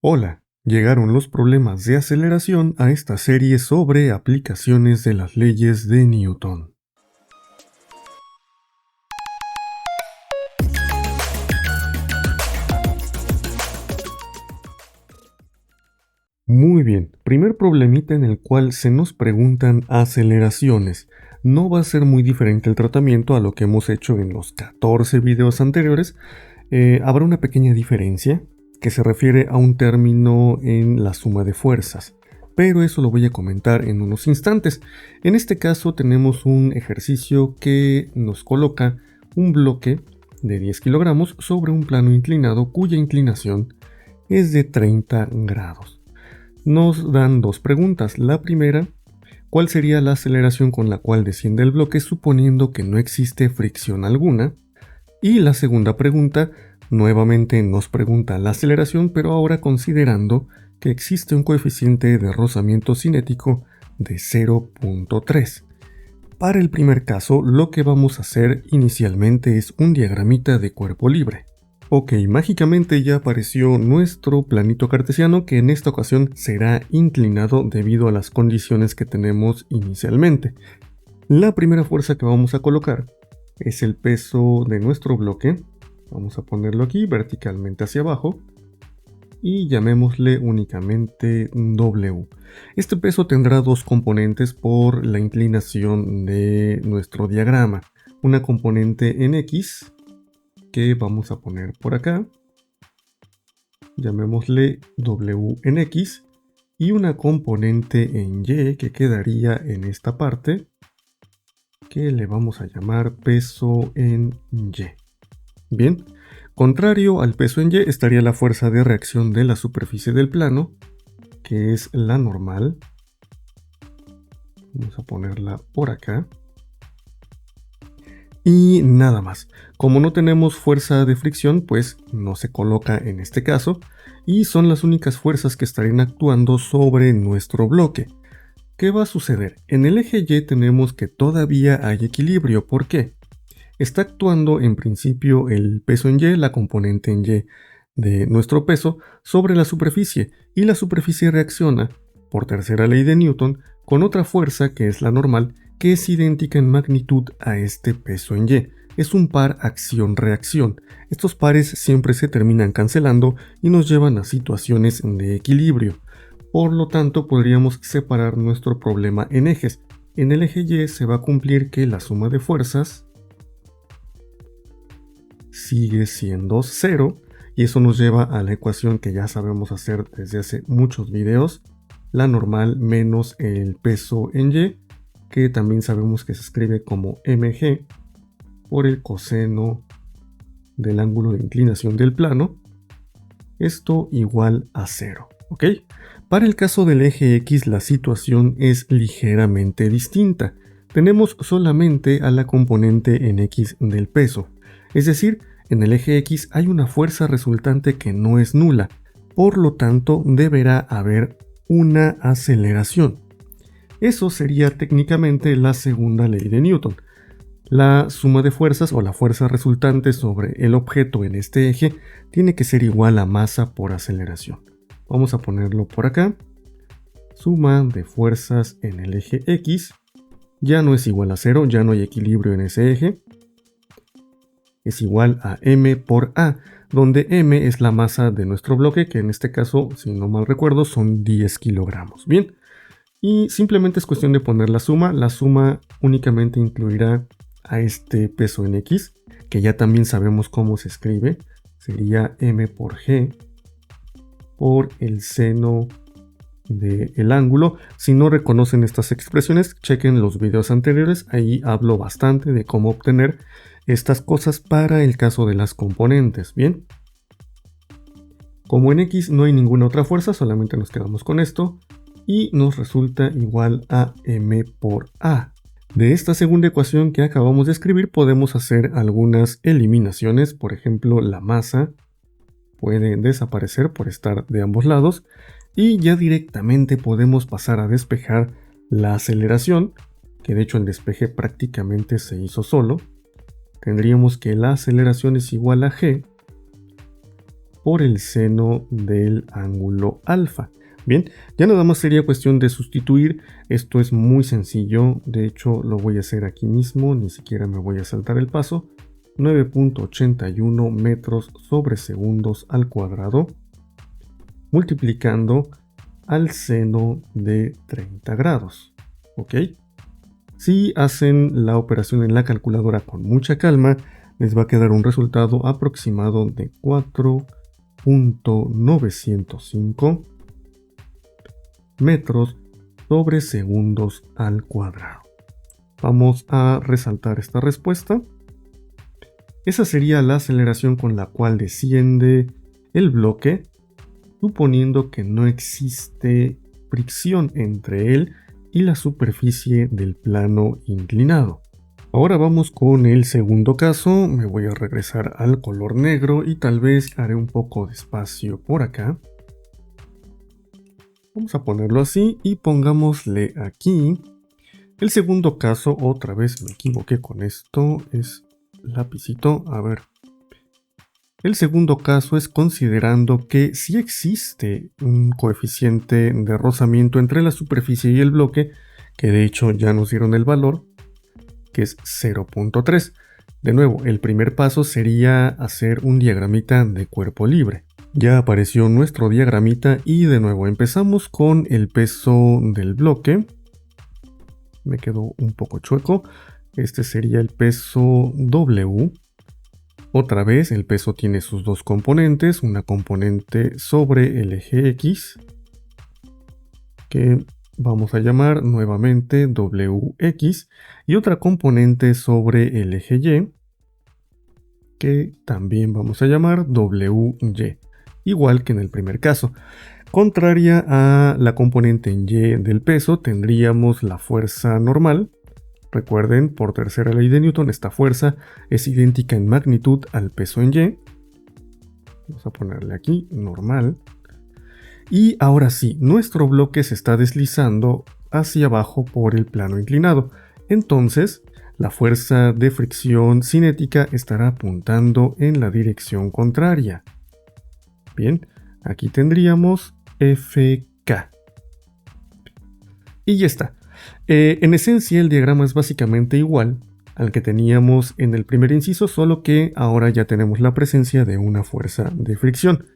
Hola, llegaron los problemas de aceleración a esta serie sobre aplicaciones de las leyes de Newton. Muy bien, primer problemita en el cual se nos preguntan aceleraciones. No va a ser muy diferente el tratamiento a lo que hemos hecho en los 14 videos anteriores. Habrá una pequeña diferencia que se refiere a un término en la suma de fuerzas, pero eso lo voy a comentar en unos instantes. En este caso tenemos un ejercicio que nos coloca un bloque de 10 kilogramos sobre un plano inclinado cuya inclinación es de 30 grados. Nos dan dos preguntas. La primera, ¿cuál sería la aceleración con la cual desciende el bloque suponiendo que no existe fricción alguna? Y la segunda pregunta, nuevamente nos pregunta la aceleración, pero ahora considerando que existe un coeficiente de rozamiento cinético de 0.3. Para el primer caso, lo que vamos a hacer inicialmente es un diagramita de cuerpo libre. Ok, mágicamente ya apareció nuestro planito cartesiano que en esta ocasión será inclinado debido a las condiciones que tenemos inicialmente. La primera fuerza que vamos a colocar es el peso de nuestro bloque. Vamos a ponerlo aquí verticalmente hacia abajo y llamémosle únicamente W. Este peso tendrá dos componentes por la inclinación de nuestro diagrama. Una componente en X que vamos a poner por acá, llamémosle W en X, y una componente en Y que quedaría en esta parte, que le vamos a llamar peso en Y. Bien, contrario al peso en Y estaría la fuerza de reacción de la superficie del plano, que es la normal. Vamos a ponerla por acá. Y nada más. Como no tenemos fuerza de fricción, pues no se coloca en este caso, y son las únicas fuerzas que estarían actuando sobre nuestro bloque. ¿Qué va a suceder? En el eje Y tenemos que todavía hay equilibrio. ¿Por qué? Está actuando en principio el peso en Y, la componente en Y de nuestro peso, sobre la superficie, y la superficie reacciona, por tercera ley de Newton, con otra fuerza que es la normal, que es idéntica en magnitud a este peso en Y. Es un par acción-reacción. Estos pares siempre se terminan cancelando y nos llevan a situaciones de equilibrio. Por lo tanto, podríamos separar nuestro problema en ejes. En el eje Y se va a cumplir que la suma de fuerzas sigue siendo 0, y eso nos lleva a la ecuación que ya sabemos hacer desde hace muchos videos, la normal menos el peso en Y, que también sabemos que se escribe como mg por el coseno del ángulo de inclinación del plano, esto igual a 0, ¿ok? Para el caso del eje X la situación es ligeramente distinta. Tenemos solamente a la componente en X del peso, es decir, en el eje X hay una fuerza resultante que no es nula, por lo tanto deberá haber una aceleración. Eso sería técnicamente la segunda ley de Newton. La suma de fuerzas o la fuerza resultante sobre el objeto en este eje tiene que ser igual a masa por aceleración. Vamos a ponerlo por acá. Suma de fuerzas en el eje X ya no es igual a 0, ya no hay equilibrio en ese eje. Es igual a m por a, donde m es la masa de nuestro bloque, que en este caso, si no mal recuerdo, son 10 kilogramos. Bien. Y simplemente es cuestión de poner la suma únicamente incluirá a este peso en X, que ya también sabemos cómo se escribe, sería m por g por el seno del ángulo. Si no reconocen estas expresiones, chequen los videos anteriores, ahí hablo bastante de cómo obtener estas cosas para el caso de las componentes. Bien, como en X no hay ninguna otra fuerza, solamente nos quedamos con esto, y nos resulta igual a m por a. De esta segunda ecuación que acabamos de escribir podemos hacer algunas eliminaciones. Por ejemplo, la masa puede desaparecer por estar de ambos lados y ya directamente podemos pasar a despejar la aceleración, que de hecho el despeje prácticamente se hizo solo. Tendríamos que la aceleración es igual a g por el seno del ángulo alfa. Bien, ya nada más sería cuestión de sustituir. Esto es muy sencillo, de hecho lo voy a hacer aquí mismo, ni siquiera me voy a saltar el paso. 9.81 metros sobre segundos al cuadrado, multiplicando al seno de 30 grados. ¿Ok? Si hacen la operación en la calculadora con mucha calma, les va a quedar un resultado aproximado de 4.905 metros sobre segundos al cuadrado. Vamos a resaltar esta respuesta. Esa sería la aceleración con la cual desciende el bloque, suponiendo que no existe fricción entre él y la superficie del plano inclinado. Ahora vamos con el segundo caso. Me voy a regresar al color negro y tal vez haré un poco de espacio por acá. Vamos a ponerlo así y pongámosle aquí. El segundo caso, otra vez me equivoqué con esto, es lapicito, a ver. El segundo caso es considerando que si existe un coeficiente de rozamiento entre la superficie y el bloque, que de hecho ya nos dieron el valor, que es 0.3. De nuevo, el primer paso sería hacer un diagramita de cuerpo libre. Ya apareció nuestro diagramita y de nuevo empezamos con el peso del bloque. Me quedó un poco chueco. Este sería el peso W. Otra vez el peso tiene sus dos componentes, una componente sobre el eje X, que vamos a llamar nuevamente WX, y otra componente sobre el eje Y, que también vamos a llamar WY, igual que en el primer caso. Contraria a la componente en Y del peso, tendríamos la fuerza normal. Recuerden, por tercera ley de Newton, esta fuerza es idéntica en magnitud al peso en Y. Vamos a ponerle aquí, normal. Y ahora sí, nuestro bloque se está deslizando hacia abajo por el plano inclinado. Entonces, la fuerza de fricción cinética estará apuntando en la dirección contraria. Bien, aquí tendríamos FK. Y ya está. En esencia, el diagrama es básicamente igual al que teníamos en el primer inciso, solo que ahora ya tenemos la presencia de una fuerza de fricción.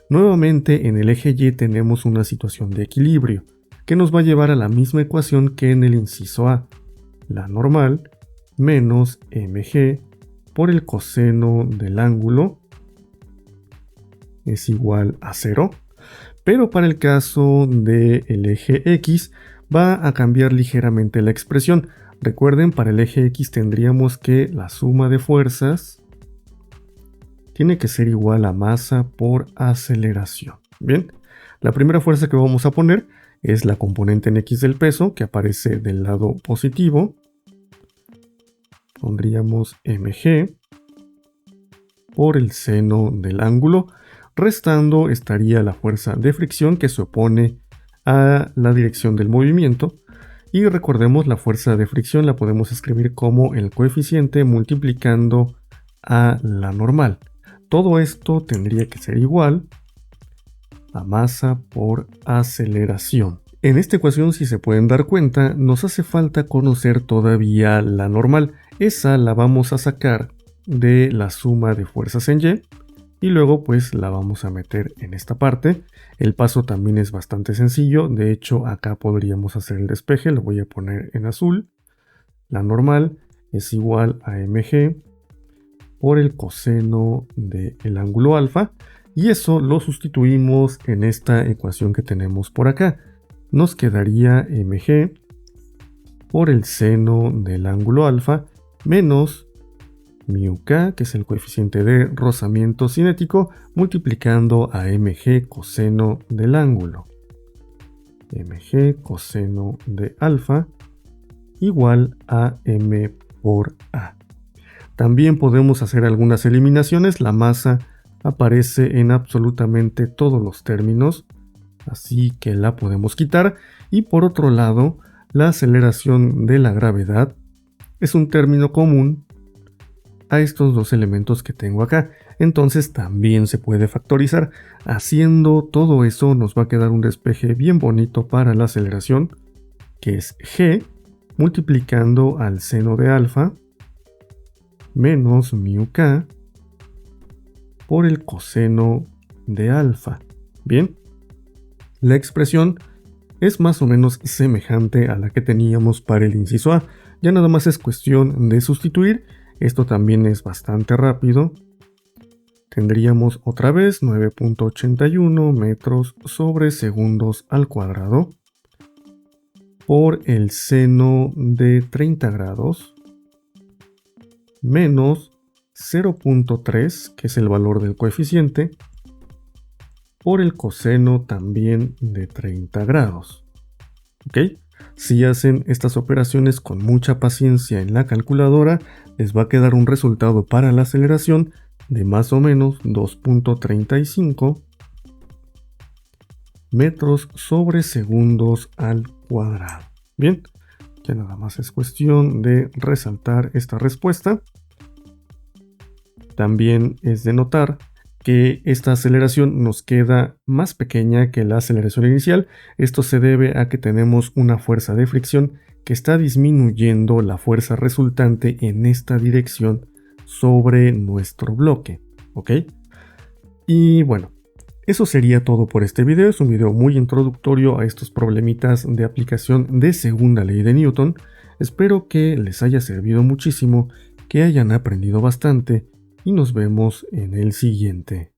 Nuevamente, en el eje Y tenemos una situación de equilibrio, que nos va a llevar a la misma ecuación que en el inciso A. La normal menos mg por el coseno del ángulo es igual a 0. Pero para el caso del eje X va a cambiar ligeramente la expresión. Recuerden, para el eje X tendríamos que la suma de fuerzas tiene que ser igual a masa por aceleración. Bien, la primera fuerza que vamos a poner es la componente en X del peso, que aparece del lado positivo. Pondríamos mg por el seno del ángulo. Restando estaría la fuerza de fricción que se opone a la dirección del movimiento. Y recordemos, la fuerza de fricción la podemos escribir como el coeficiente multiplicando a la normal. Todo esto tendría que ser igual a masa por aceleración. En esta ecuación, si se pueden dar cuenta, nos hace falta conocer todavía la normal. Esa la vamos a sacar de la suma de fuerzas en Y. Y luego pues la vamos a meter en esta parte. El paso también es bastante sencillo. De hecho, acá podríamos hacer el despeje. Lo voy a poner en azul. La normal es igual a mg por el coseno del ángulo alfa. Y eso lo sustituimos en esta ecuación que tenemos por acá. Nos quedaría mg por el seno del ángulo alfa menos μk, que es el coeficiente de rozamiento cinético, multiplicando a mg coseno del ángulo. Mg coseno de alfa igual a m por a. También podemos hacer algunas eliminaciones. La masa aparece en absolutamente todos los términos, así que la podemos quitar. Y por otro lado, la aceleración de la gravedad es un término común a estos dos elementos que tengo acá. entonces también se puede factorizar. Haciendo todo eso nos va a quedar un despeje bien bonito para la aceleración, que es g multiplicando al seno de alfa menos mu k por el coseno de alfa. Bien, la expresión es más o menos semejante a la que teníamos para el inciso A. Ya nada más es cuestión de sustituir. Esto también es bastante rápido. Tendríamos otra vez 9.81 metros sobre segundos al cuadrado por el seno de 30 grados menos 0.3, que es el valor del coeficiente, por el coseno también de 30 grados. ¿Ok? Si hacen estas operaciones con mucha paciencia en la calculadora, les va a quedar un resultado para la aceleración de más o menos 2.35 metros sobre segundos al cuadrado. Bien, ya nada más es cuestión de resaltar esta respuesta. También es de notar que esta aceleración nos queda más pequeña que la aceleración inicial. Esto se debe a que tenemos una fuerza de fricción que está disminuyendo la fuerza resultante en esta dirección sobre nuestro bloque, ¿ok? Y bueno, eso sería todo por este video. Es un video muy introductorio a estos problemitas de aplicación de segunda ley de Newton. Espero que les haya servido muchísimo, que hayan aprendido bastante y nos vemos en el siguiente.